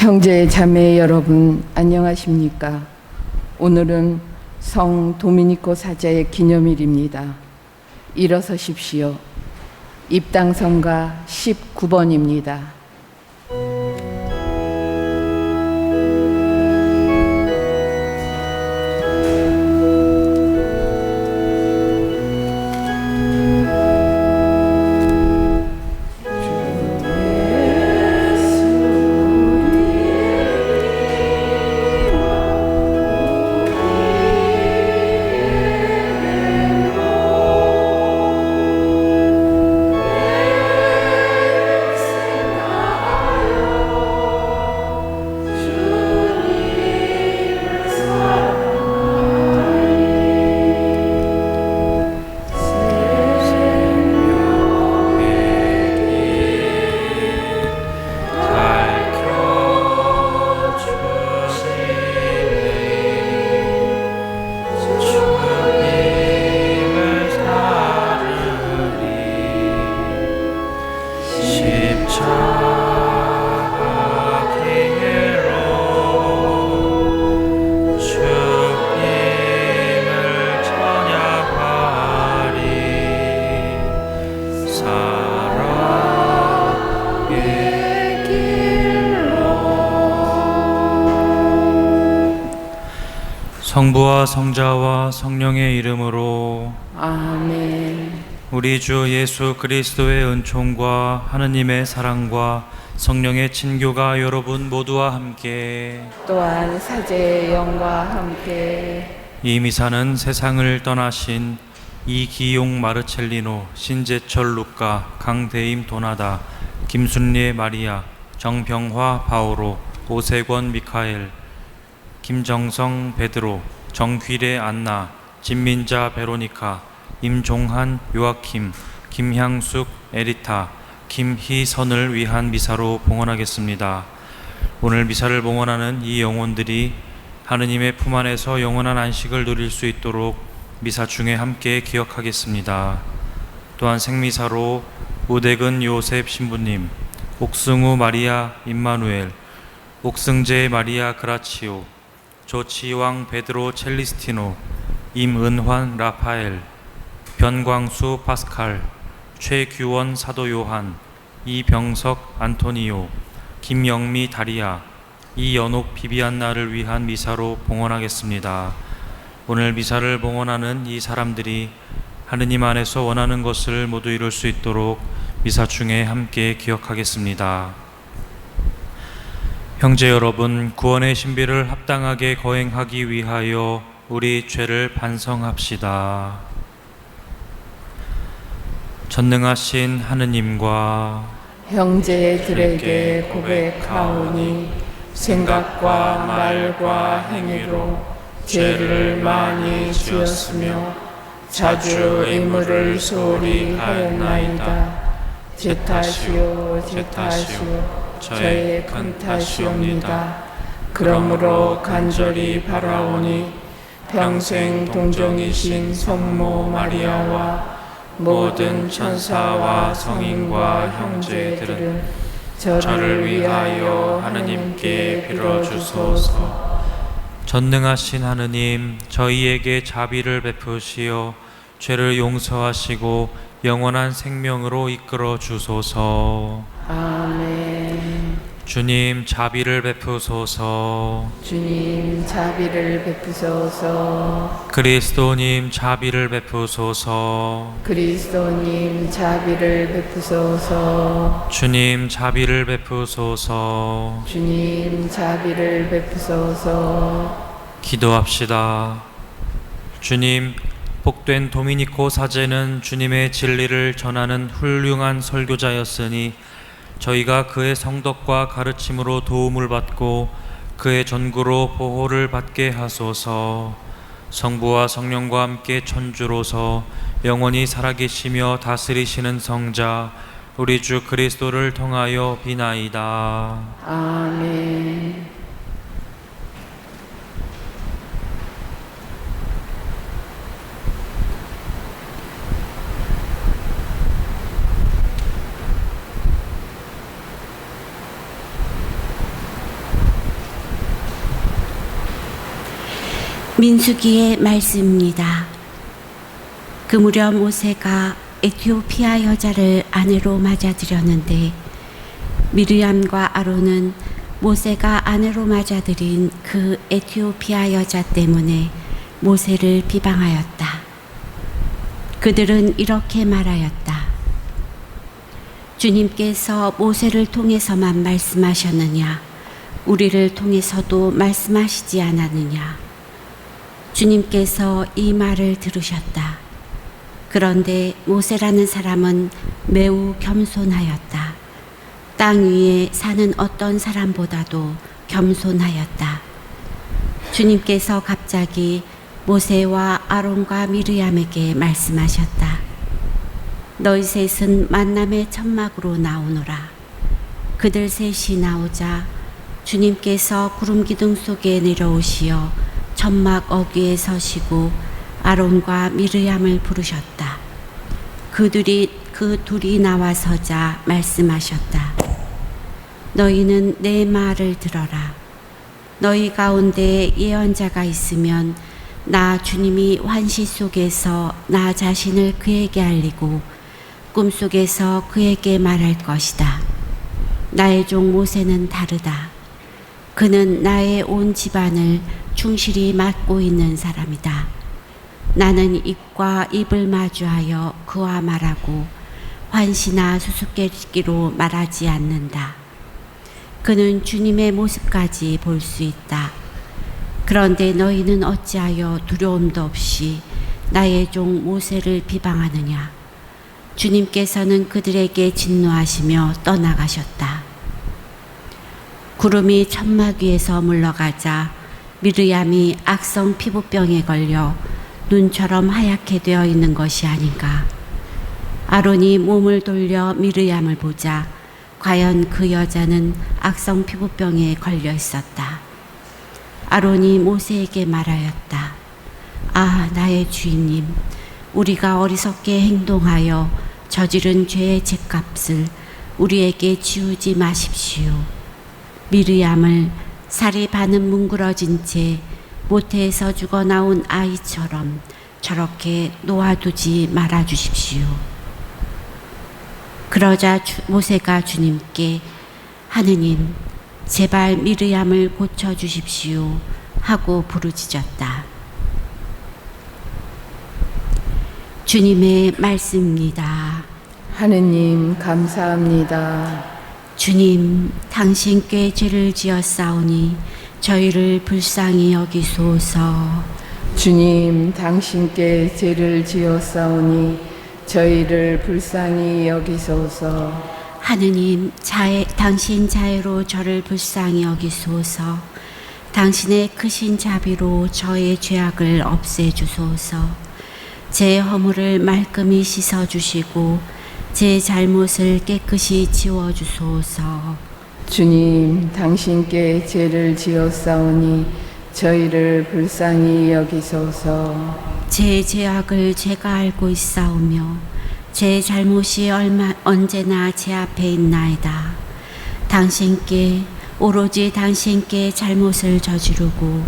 형제 자매 여러분 안녕하십니까? 오늘은 성 도미니코 사자의 기념일입니다. 일어서십시오. 입당성가 19번입니다. 성부와 성자와 성령의 이름으로 아멘. 우리 주 예수 그리스도의 은총과 하느님의 사랑과 성령의 친교가 여러분 모두와 함께 또한 사제의 영과 함께 이 미사는 세상을 떠나신 이기용 마르첼리노, 신재철 루카, 강대임 도나다, 김순례 마리아, 정병화 바오로, 오세권 미카엘, 김정성 베드로, 정귀래 안나, 진민자 베로니카, 임종한 요아킴, 김향숙 에리타, 김희선을 위한 미사로 봉헌하겠습니다. 오늘 미사를 봉헌하는 이 영혼들이 하느님의 품 안에서 영원한 안식을 누릴 수 있도록 미사 중에 함께 기억하겠습니다. 또한 생미사로 우대근 요셉 신부님, 옥승우 마리아 임마누엘, 옥승재 마리아 그라치오, 조치왕 베드로 첼리스티노, 임은환 라파엘, 변광수 파스칼, 최규원 사도 요한, 이병석 안토니오, 김영미 다리아, 이연옥 비비안나를 위한 미사로 봉헌하겠습니다. 오늘 미사를 봉헌하는 이 사람들이 하느님 안에서 원하는 것을 모두 이룰 수 있도록 미사 중에 함께 기억하겠습니다. 형제 여러분, 구원의 신비를 합당하게 거행하기 위하여 우리 죄를 반성합시다. 전능하신 하느님과 형제들에게 고백하오니 생각과 말과 행위로 죄를 많이 지었으며 자주 의무를 소홀히 하였나이다. 제 탓이요 제 탓이요 저의 큰 탓이옵니다. 그러므로 간절히 바라오니 평생 동정이신 성모 마리아와 모든 천사와 성인과 형제들은 저를 위하여 하느님께 빌어주소서. 전능하신 하느님, 저희에게 자비를 베푸시어 죄를 용서하시고 영원한 생명으로 이끌어 주소서. 아멘. 주님, 자비를 베푸소서. 주님 자비를 베푸소서. 그리스도님, 자비를 베푸소서. 그리스도님 자비를 베푸소서. 주님, 자비를 베푸소서. 주님 자비를 베푸소서. 기도합시다. 주님, 복된 도미니코 사제는 주님의 진리를 전하는 훌륭한 설교자였으니 저희가 그의 성덕과 가르침으로 도움을 받고 그의 전구로 보호를 받게 하소서. 성부와 성령과 함께 천주로서 영원히 살아계시며 다스리시는 성자 우리 주 그리스도를 통하여 비나이다. 아멘. 민수기의 말씀입니다. 그 무렵 모세가 에티오피아 여자를 아내로 맞아들였는데 미르암과 아론은 모세가 아내로 맞아들인 그 에티오피아 여자 때문에 모세를 비방하였다. 그들은 이렇게 말하였다. 주님께서 모세를 통해서만 말씀하셨느냐? 우리를 통해서도 말씀하시지 않았느냐? 주님께서 이 말을 들으셨다. 그런데 모세라는 사람은 매우 겸손하였다. 땅 위에 사는 어떤 사람보다도 겸손하였다. 주님께서 갑자기 모세와 아론과 미르암에게 말씀하셨다. 너희 셋은 만남의 천막으로 나오노라. 그들 셋이 나오자 주님께서 구름 기둥 속에 내려오시어 천막 어귀에 서시고 아론과 미르암을 부르셨다. 그 둘이 나와서자 말씀하셨다. 너희는 내 말을 들어라. 너희 가운데 예언자가 있으면 나 주님이 환시 속에서 나 자신을 그에게 알리고 꿈속에서 그에게 말할 것이다. 나의 종 모세는 다르다. 그는 나의 온 집안을 충실히 맡고 있는 사람이다. 나는 입과 입을 마주하여 그와 말하고 환시나 수수께끼로 말하지 않는다. 그는 주님의 모습까지 볼 수 있다. 그런데 너희는 어찌하여 두려움도 없이 나의 종 모세를 비방하느냐? 주님께서는 그들에게 진노하시며 떠나가셨다. 구름이 천막 위에서 물러가자 미르암이 악성 피부병에 걸려 눈처럼 하얗게 되어 있는 것이 아닌가. 아론이 몸을 돌려 미르암을 보자 과연 그 여자는 악성 피부병에 걸려 있었다. 아론이 모세에게 말하였다. 아, 나의 주인님, 우리가 어리석게 행동하여 저지른 죄의 죗값을 우리에게 지우지 마십시오. 미르암을 살이 반은 뭉그러진 채 모태에서 죽어나온 아이처럼 저렇게 놓아두지 말아주십시오. 그러자 모세가 주님께 하느님, 제발 미르암을 고쳐주십시오 하고 부르짖었다. 주님의 말씀입니다. 하느님 감사합니다. 주님, 당신께 죄를 지었사오니 저희를 불쌍히 여기소서. 주님, 당신께 죄를 지었사오니 저희를 불쌍히 여기소서. 하느님, 당신 자애로 저를 불쌍히 여기소서. 당신의 크신 자비로 저의 죄악을 없애주소서. 제 허물을 말끔히 씻어주시고 제 잘못을 깨끗이 지워주소서. 주님, 당신께 죄를 지었사오니 저희를 불쌍히 여기소서. 제 죄악을 제가 알고 있사오며 제 잘못이 언제나 제 앞에 있나이다. 오로지 당신께 잘못을 저지르고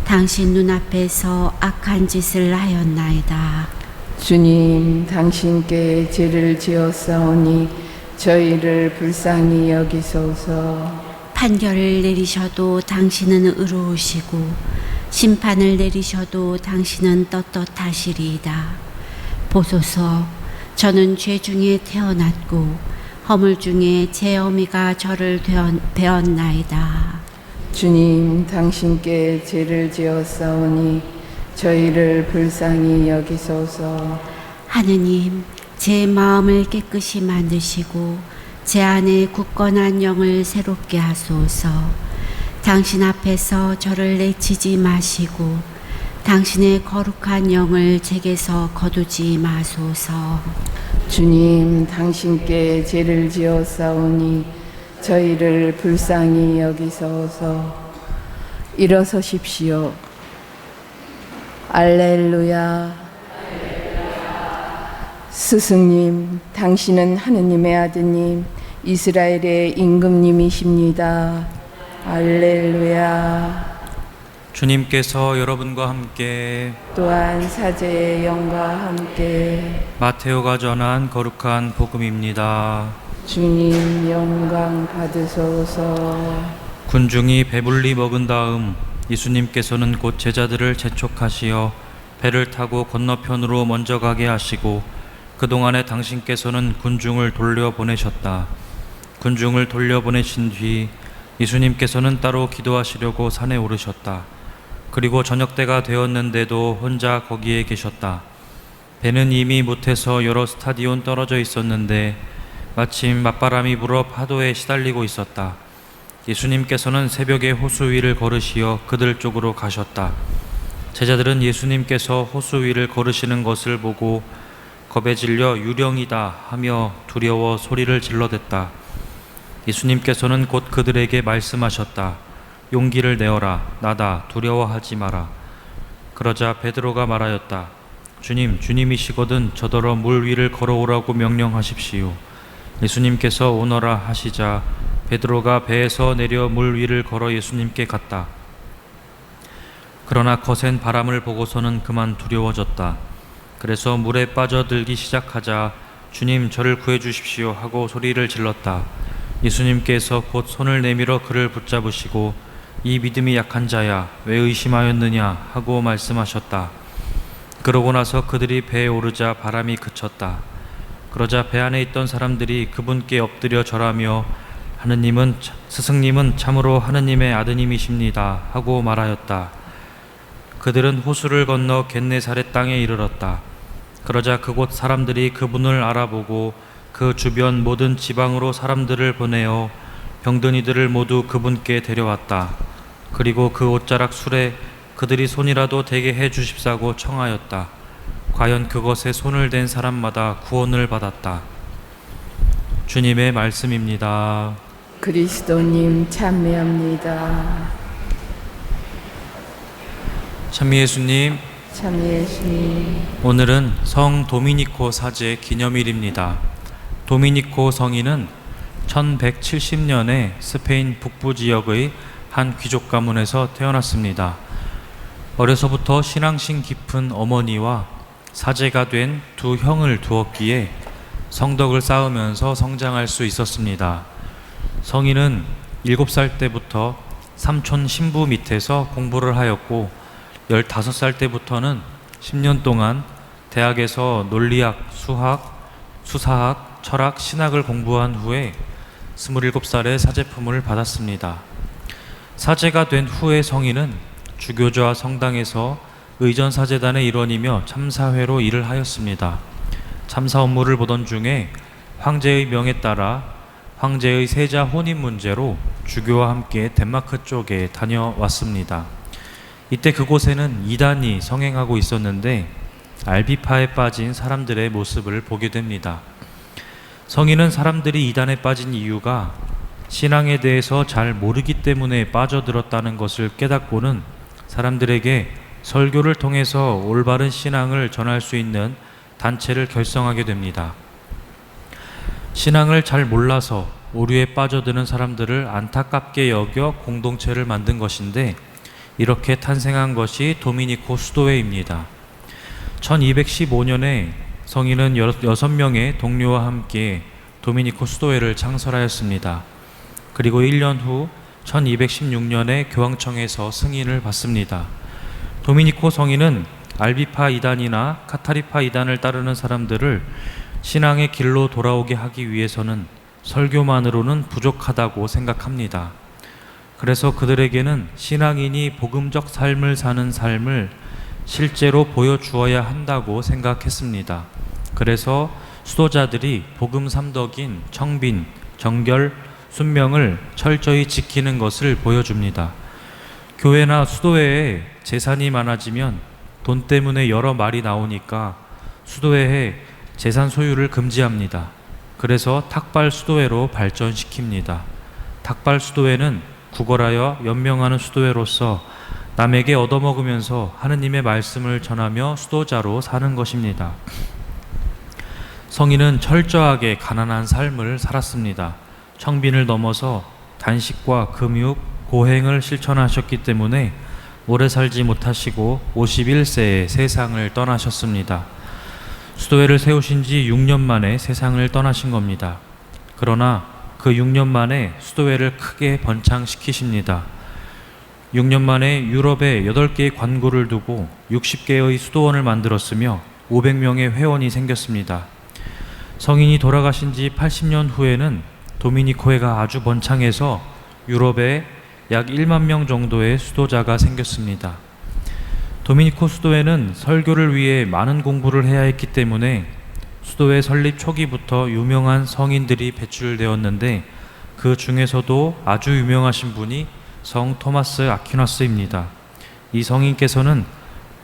당신 눈앞에서 악한 짓을 하였나이다. 주님, 당신께 죄를 지었사오니 저희를 불쌍히 여기소서. 판결을 내리셔도 당신은 의로우시고 심판을 내리셔도 당신은 떳떳하시리이다. 보소서, 저는 죄 중에 태어났고 허물 중에 제 어미가 저를 베었나이다. 주님, 당신께 죄를 지었사오니 저희를 불쌍히 여기소서. 하느님, 제 마음을 깨끗이 만드시고 제 안에 굳건한 영을 새롭게 하소서. 당신 앞에서 저를 내치지 마시고 당신의 거룩한 영을 제게서 거두지 마소서. 주님, 당신께 죄를 지었사오니 저희를 불쌍히 여기소서. 일어서십시오. 알렐루야. 스승님, 당신은 하느님의 아드님, 이스라엘의 임금님이십니다. 알렐루야. 주님께서 여러분과 함께 또한 사제의 영과 함께 마테오가 전한 거룩한 복음입니다. 주님 영광 받으소서. 군중이 배불리 먹은 다음 예수님께서는 곧 제자들을 재촉하시어 배를 타고 건너편으로 먼저 가게 하시고 그동안에 당신께서는 군중을 돌려보내셨다. 군중을 돌려보내신 뒤 예수님께서는 따로 기도하시려고 산에 오르셨다. 그리고 저녁때가 되었는데도 혼자 거기에 계셨다. 배는 이미 못해서 여러 스타디온 떨어져 있었는데 마침 맞바람이 불어 파도에 시달리고 있었다. 예수님께서는 새벽에 호수 위를 걸으시어 그들 쪽으로 가셨다. 제자들은 예수님께서 호수 위를 걸으시는 것을 보고 겁에 질려 유령이다 하며 두려워 소리를 질러댔다. 예수님께서는 곧 그들에게 말씀하셨다. 용기를 내어라. 나다. 두려워하지 마라. 그러자 베드로가 말하였다. 주님, 주님이시거든 저더러 물 위를 걸어오라고 명령하십시오. 예수님께서 오너라 하시자 베드로가 배에서 내려 물 위를 걸어 예수님께 갔다. 그러나 거센 바람을 보고서는 그만 두려워졌다. 그래서 물에 빠져들기 시작하자 주님 저를 구해주십시오 하고 소리를 질렀다. 예수님께서 곧 손을 내밀어 그를 붙잡으시고 이 믿음이 약한 자야 왜 의심하였느냐 하고 말씀하셨다. 그러고 나서 그들이 배에 오르자 바람이 그쳤다. 그러자 배 안에 있던 사람들이 그분께 엎드려 절하며 스승님은 참으로 하느님의 아드님이십니다 하고 말하였다. 그들은 호수를 건너 겟네사렛 땅에 이르렀다. 그러자 그곳 사람들이 그분을 알아보고 그 주변 모든 지방으로 사람들을 보내어 병든 이들을 모두 그분께 데려왔다. 그리고 그 옷자락 술에 그들이 손이라도 대게 해 주십사고 청하였다. 과연 그것에 손을 댄 사람마다 구원을 받았다. 주님의 말씀입니다. 그리스도님 참여합니다. 참미 예수님, 참 예수님. 오늘은 성 도미니코 사제 기념일입니다. 도미니코 성인은 1170년에 스페인 북부 지역의 한 귀족 가문에서 태어났습니다. 어려서부터 신앙심 깊은 어머니와 사제가 된 두 형을 두었기에 성덕을 쌓으면서 성장할 수 있었습니다. 성인은 7살 때부터 삼촌 신부 밑에서 공부를 하였고 15살 때부터는 10년 동안 대학에서 논리학, 수학, 수사학, 철학, 신학을 공부한 후에 27살에 사제품을 받았습니다. 사제가 된 후의 성인은 주교조와 성당에서 의전사제단의 일원이며 참사회로 일을 하였습니다. 참사 업무를 보던 중에 황제의 명에 따라 황제의 세자 혼인 문제로 주교와 함께 덴마크 쪽에 다녀왔습니다. 이때 그곳에는 이단이 성행하고 있었는데 알비파에 빠진 사람들의 모습을 보게 됩니다. 성인은 사람들이 이단에 빠진 이유가 신앙에 대해서 잘 모르기 때문에 빠져들었다는 것을 깨닫고는 사람들에게 설교를 통해서 올바른 신앙을 전할 수 있는 단체를 결성하게 됩니다. 신앙을 잘 몰라서 오류에 빠져드는 사람들을 안타깝게 여겨 공동체를 만든 것인데 이렇게 탄생한 것이 도미니코 수도회입니다. 1215년에 성인은 6명의 동료와 함께 도미니코 수도회를 창설하였습니다. 그리고 1년 후 1216년에 교황청에서 승인을 받습니다. 도미니코 성인은 알비파 이단이나 카타리파 이단을 따르는 사람들을 신앙의 길로 돌아오게 하기 위해서는 설교만으로는 부족하다고 생각합니다. 그래서 그들에게는 신앙인이 복음적 삶을 사는 삶을 실제로 보여주어야 한다고 생각했습니다. 그래서 수도자들이 복음 삼덕인 청빈, 정결, 순명을 철저히 지키는 것을 보여줍니다. 교회나 수도회에 재산이 많아지면 돈 때문에 여러 말이 나오니까 수도회에 재산 소유를 금지합니다. 그래서 탁발 수도회로 발전시킵니다. 탁발 수도회는 구걸하여 연명하는 수도회로서 남에게 얻어먹으면서 하느님의 말씀을 전하며 수도자로 사는 것입니다. 성인은 철저하게 가난한 삶을 살았습니다. 청빈을 넘어서 단식과 금육, 고행을 실천하셨기 때문에 오래 살지 못하시고 51세에 세상을 떠나셨습니다. 수도회를 세우신 지 6년 만에 세상을 떠나신 겁니다. 그러나 그 6년 만에 수도회를 크게 번창시키십니다. 6년 만에 유럽에 8개의 관구를 두고 60개의 수도원을 만들었으며 500명의 회원이 생겼습니다. 성인이 돌아가신 지 80년 후에는 도미니코회가 아주 번창해서 유럽에 약 1만 명 정도의 수도자가 생겼습니다. 도미니코 수도회는 설교를 위해 많은 공부를 해야 했기 때문에 수도회 설립 초기부터 유명한 성인들이 배출되었는데 그 중에서도 아주 유명하신 분이 성 토마스 아퀴나스입니다. 이 성인께서는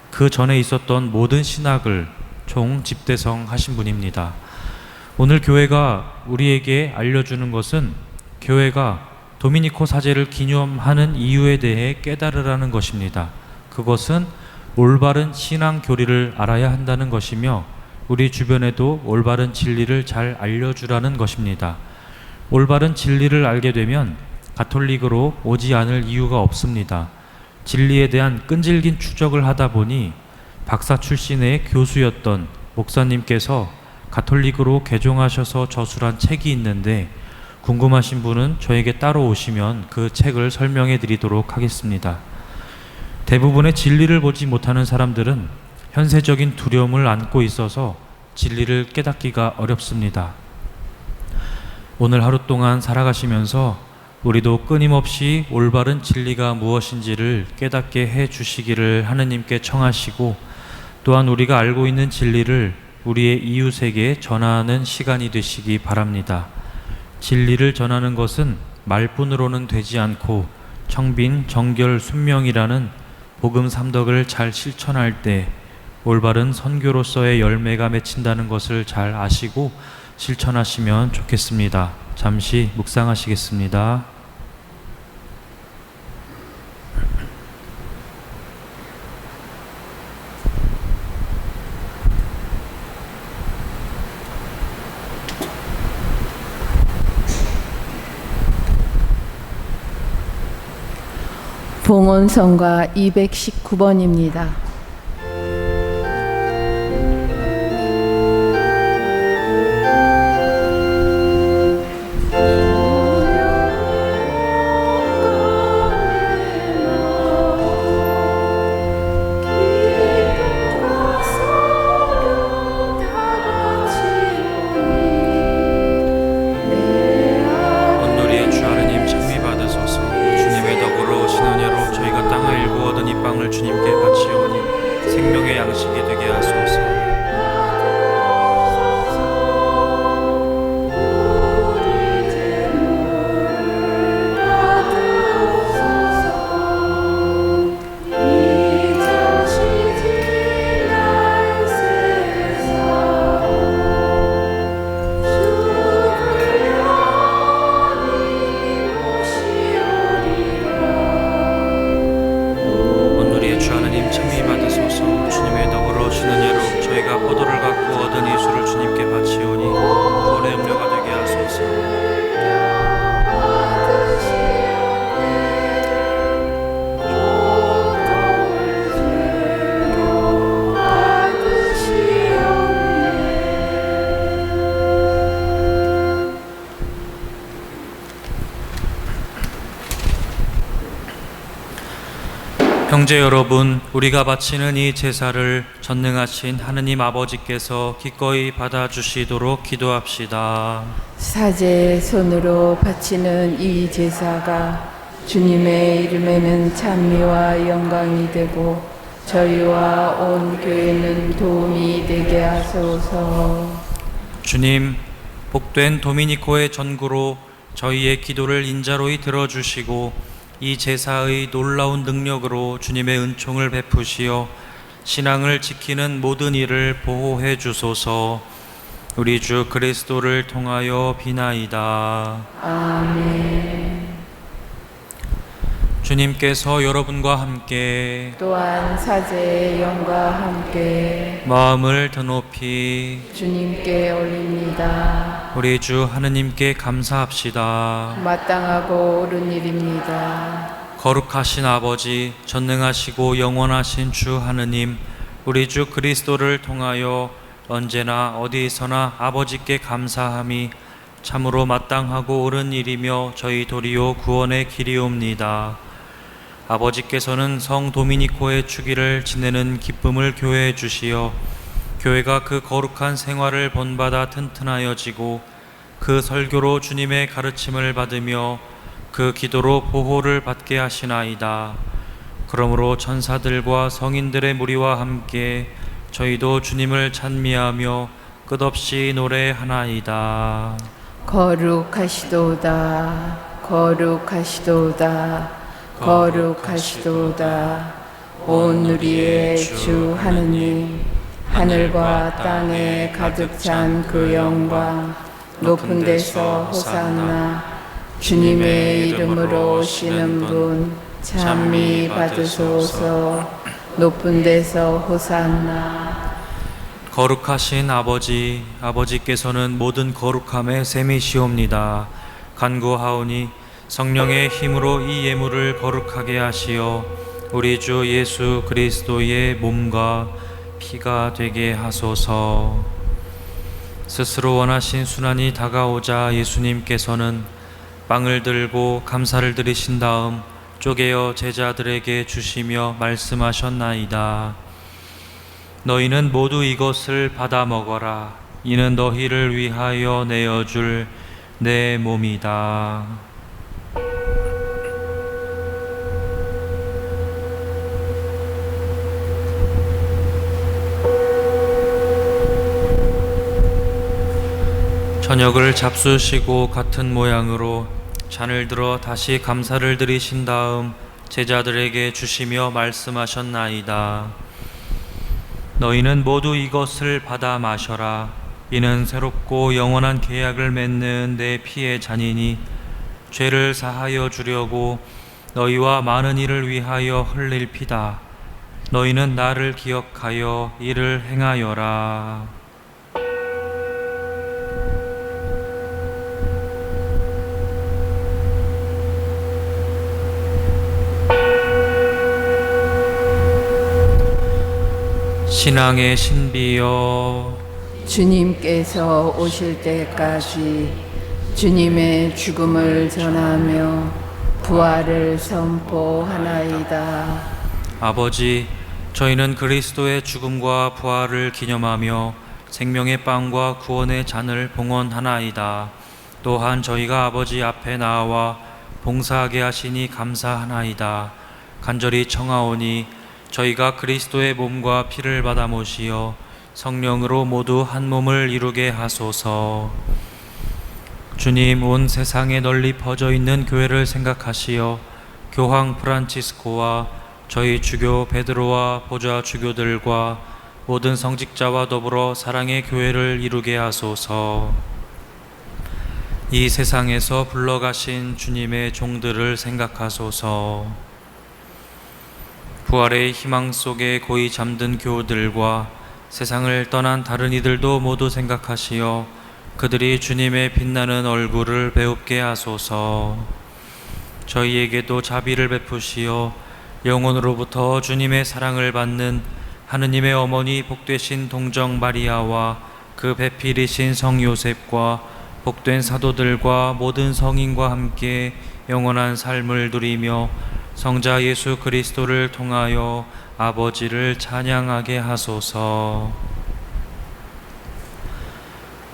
그 전에 있었던 모든 신학을 총 집대성하신 분입니다. 오늘 교회가 우리에게 알려주는 것은 교회가 도미니코 사제를 기념하는 이유에 대해 깨달으라는 것입니다. 그것은 올바른 신앙 교리를 알아야 한다는 것이며 우리 주변에도 올바른 진리를 잘 알려주라는 것입니다. 올바른 진리를 알게 되면 가톨릭으로 오지 않을 이유가 없습니다. 진리에 대한 끈질긴 추적을 하다 보니 박사 출신의 교수였던 목사님께서 가톨릭으로 개종하셔서 저술한 책이 있는데 궁금하신 분은 저에게 따로 오시면 그 책을 설명해 드리도록 하겠습니다. 대부분의 진리를 보지 못하는 사람들은 현세적인 두려움을 안고 있어서 진리를 깨닫기가 어렵습니다. 오늘 하루 동안 살아가시면서 우리도 끊임없이 올바른 진리가 무엇인지를 깨닫게 해 주시기를 하느님께 청하시고 또한 우리가 알고 있는 진리를 우리의 이웃에게 전하는 시간이 되시기 바랍니다. 진리를 전하는 것은 말뿐으로는 되지 않고 청빈, 정결, 순명이라는 복음 삼덕을 잘 실천할 때 올바른 선교로서의 열매가 맺힌다는 것을 잘 아시고 실천하시면 좋겠습니다. 잠시 묵상하시겠습니다. 봉헌성가 219번입니다. 온누리의 주 하느님 찬미 받으소서. 주님의 덕으로 신은혜로 저희가 땅을 일구 얻은 이 빵을 주님께 바치오니 생명의 양식이 되게 하소서. 온누리의 주 하느님 찬미 받으소서. 주님의 덕으로 신은혜로 저희가 포도를 갖고 얻은 이 술을 주님께 바치오니 구원의 음료가 되게 하소서. 형제 여러분, 우리가 바치는 이 제사를 전능하신 하느님 아버지께서 기꺼이 받아주시도록 기도합시다. 사제의 손으로 바치는 이 제사가 주님의 이름에는 찬미와 영광이 되고 저희와 온 교회는 도움이 되게 하소서. 주님, 복된 도미니코의 전구로 저희의 기도를 인자로이 들어주시고 이 제사의 놀라운 능력으로 주님의 은총을 베푸시어 신앙을 지키는 모든 일을 보호해 주소서. 우리 주 그리스도를 통하여 비나이다. 아멘. 주님께서 여러분과 함께 또한 사제의 영과 함께 마음을 더 높이 주님께 올립니다. 우리 주 하느님께 감사합시다. 마땅하고 옳은 일입니다. 거룩하신 아버지, 전능하시고 영원하신 주 하느님, 우리 주 그리스도를 통하여 언제나 어디서나 아버지께 감사함이 참으로 마땅하고 옳은 일이며 저희 도리요 구원의 길이옵니다. 아버지께서는 성 도미니코의 주기를 지내는 기쁨을 교회에 주시어 교회가 그 거룩한 생활을 본받아 튼튼하여지고 그 설교로 주님의 가르침을 받으며 그 기도로 보호를 받게 하시나이다. 그러므로 천사들과 성인들의 무리와 함께 저희도 주님을 찬미하며 끝없이 노래하나이다. 거룩하시도다, 거룩하시도다, 거룩하시도다. 온 우리의 주 하느님, 하늘과 땅에 가득 찬 그 영광, 높은 데서 호산나. 주님의 이름으로 오시는 분 찬미 받으소서. 높은 데서 호산나. 거룩하신 아버지, 아버지께서는 모든 거룩함의 셈이시옵니다. 간구하오니 성령의 힘으로 이 예물을 거룩하게 하시어 우리 주 예수 그리스도의 몸과 피가 되게 하소서. 스스로 원하신 순환이 다가오자 예수님께서는 빵을 들고 감사를 드리신 다음 쪼개어 제자들에게 주시며 말씀하셨나이다. 너희는 모두 이것을 받아 먹어라. 이는 너희를 위하여 내어줄 내 몸이다. 저녁을 잡수시고 같은 모양으로 잔을 들어 다시 감사를 드리신 다음 제자들에게 주시며 말씀하셨나이다. 너희는 모두 이것을 받아 마셔라. 이는 새롭고 영원한 계약을 맺는 내 피의 잔이니 죄를 사하여 주려고 너희와 많은 이를 위하여 흘릴 피다. 너희는 나를 기억하여 이를 행하여라. 신앙의 신비여, 주님께서 오실 때까지 주님의 죽음을 전하며 부활을 선포하나이다. 아버지, 저희는 그리스도의 죽음과 부활을 기념하며 생명의 빵과 구원의 잔을 봉헌하나이다. 또한 저희가 아버지 앞에 나와 봉사하게 하시니 감사하나이다. 간절히 청하오니 저희가 그리스도의 몸과 피를 받아 모시어 성령으로 모두 한 몸을 이루게 하소서. 주님, 온 세상에 널리 퍼져 있는 교회를 생각하시어 교황 프란치스코와 저희 주교 베드로와 보좌 주교들과 모든 성직자와 더불어 사랑의 교회를 이루게 하소서. 이 세상에서 불러가신 주님의 종들을 생각하소서. 부활의 희망 속에 고이 잠든 교우들과 세상을 떠난 다른 이들도 모두 생각하시어 그들이 주님의 빛나는 얼굴을 배웁게 하소서. 저희에게도 자비를 베푸시어 영혼으로부터 주님의 사랑을 받는 하느님의 어머니 복되신 동정 마리아와 그 배필이신 성 요셉과 복된 사도들과 모든 성인과 함께 영원한 삶을 누리며 성자 예수 그리스도를 통하여 아버지를 찬양하게 하소서.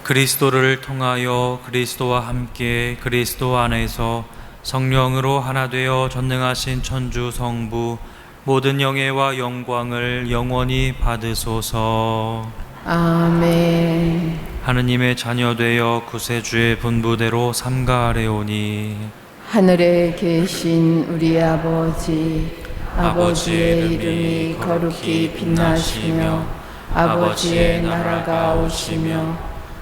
그리스도를 통하여 그리스도와 함께 그리스도 안에서 성령으로 하나 되어 전능하신 천주 성부 모든 영예와 영광을 영원히 받으소서. 아멘. 하느님의 자녀 되어 구세주의 분부대로 삼가하래오니 하늘에 계신 우리 아버지, 아버지의 이름이 거룩히 빛나시며 아버지의 나라가 오시며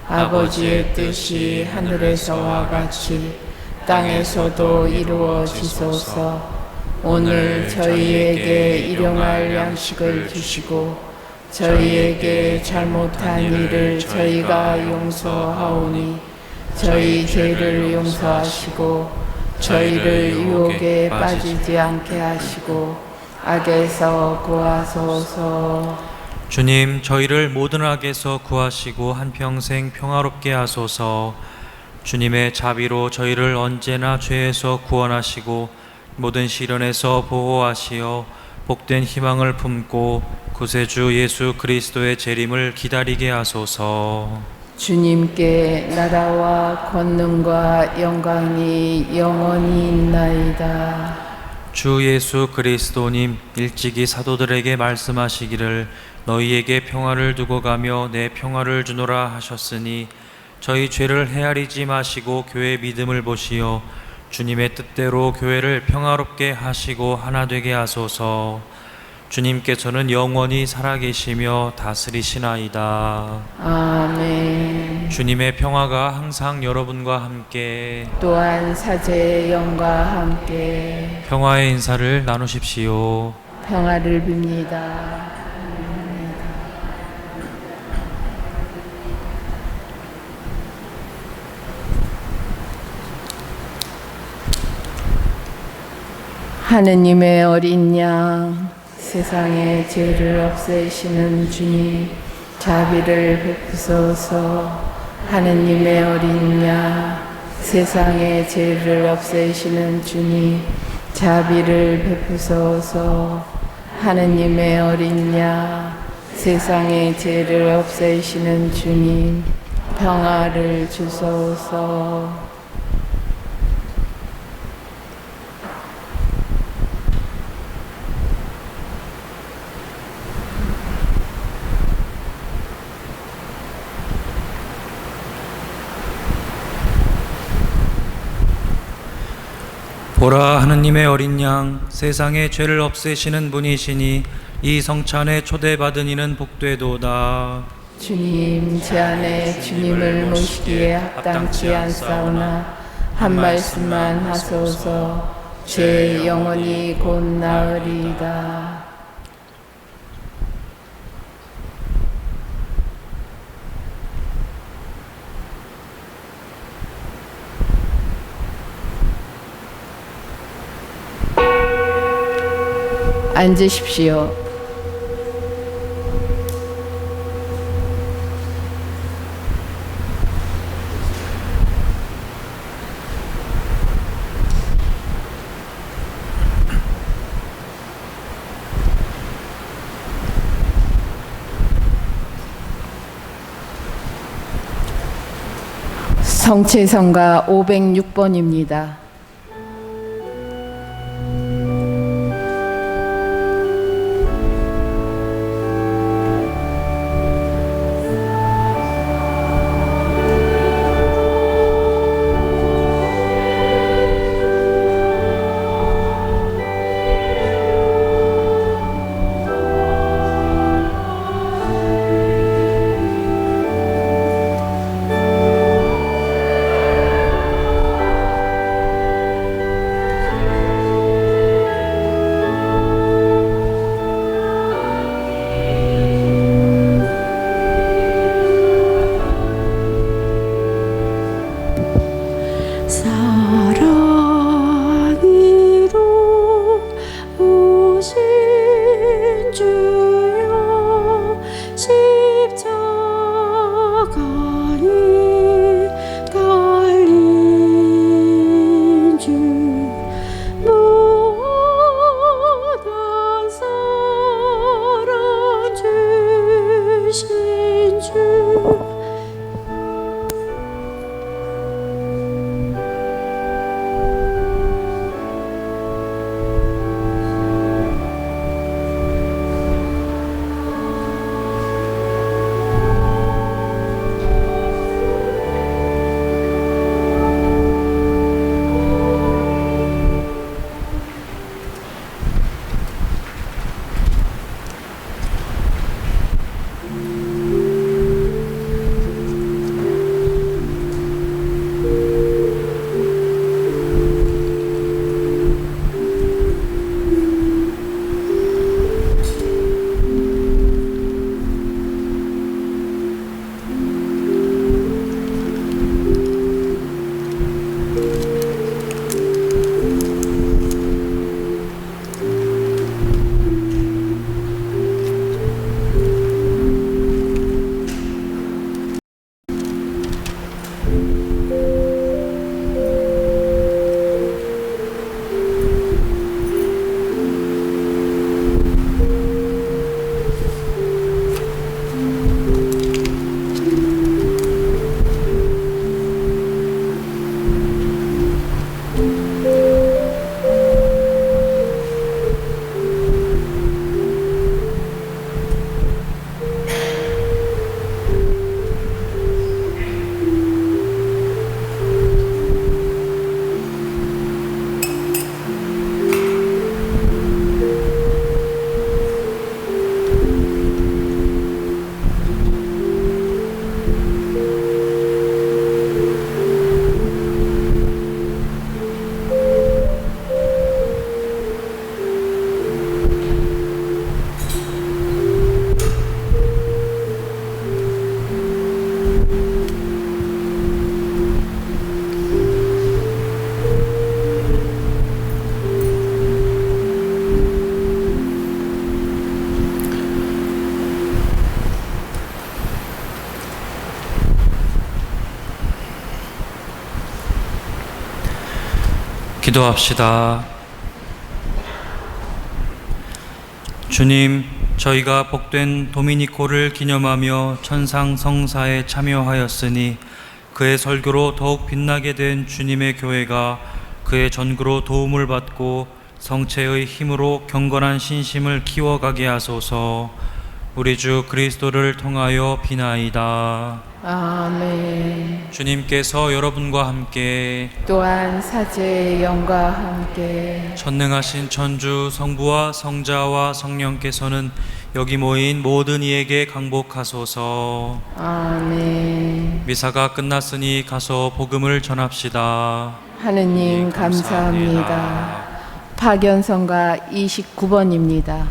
아버지의 뜻이 하늘에서와 같이 땅에서도 이루어지소서. 오늘 저희에게 일용할 양식을 주시고 저희에게 잘못한 일을 저희가 용서하오니 저희 죄를 용서하시고 저희를 유혹에 빠지지 않게 하시고 악에서 구하소서. 주님, 저희를 모든 악에서 구하시고 한평생 평화롭게 하소서. 주님의 자비로 저희를 언제나 죄에서 구원하시고 모든 시련에서 보호하시어 복된 희망을 품고 구세주 예수 그리스도의 재림을 기다리게 하소서. 주님께 나라와 권능과 영광이 영원히 있나이다. 주 예수 그리스도님, 일찍이 사도들에게 말씀하시기를 너희에게 평화를 두고 가며 내 평화를 주노라 하셨으니 저희 죄를 헤아리지 마시고 교회의 믿음을 보시어 주님의 뜻대로 교회를 평화롭게 하시고 하나 되게 하소서. 주님께서는 영원히 살아계시며 다스리시나이다. 아멘. 주님의 평화가 항상 여러분과 함께, 또한 사제의 영과 함께 평화의 인사를 나누십시오. 평화를 빕니다. 하느님의 어린 양, 세상의 죄를 없애시는 주님, 자비를 베푸소서. 하느님의 어린 양, 세상의 죄를 없애시는 주님, 자비를 베푸소서. 하느님의 어린 양, 세상의 죄를 없애시는 주님, 평화를 주소서. 보라, 하느님의 어린 양, 세상의 죄를 없애시는 분이시니 이 성찬에 초대받은 이는 복되도다. 주님, 제 안에 주님을 모시기에 합당치 않사오나 한 말씀만 하소서. 제 영혼이 곧 나으리이다. 앉으십시오. 성체성가 506번입니다. 기도합시다. 주님, 저희가 복된 도미니코를 기념하며 천상 성사에 참여하였으니 그의 설교로 더욱 빛나게 된 주님의 교회가 그의 전구로 도움을 받고 성체의 힘으로 경건한 신심을 키워가게 하소서. 우리 주 그리스도를 통하여 비나이다. 아멘. 주님께서 여러분과 함께 또한 사제의 영과 함께 전능하신 천주 성부와 성자와 성령께서는 여기 모인 모든 이에게 강복하소서. 아멘. 미사가 끝났으니 가서 복음을 전합시다. 하느님 감사합니다. 파견성가 29번입니다.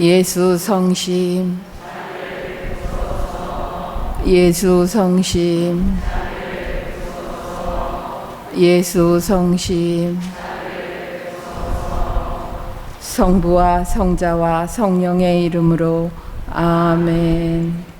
예수 성심, 예수 성심, 예수 성심. 성부와 성자와 성령의 이름으로 아멘.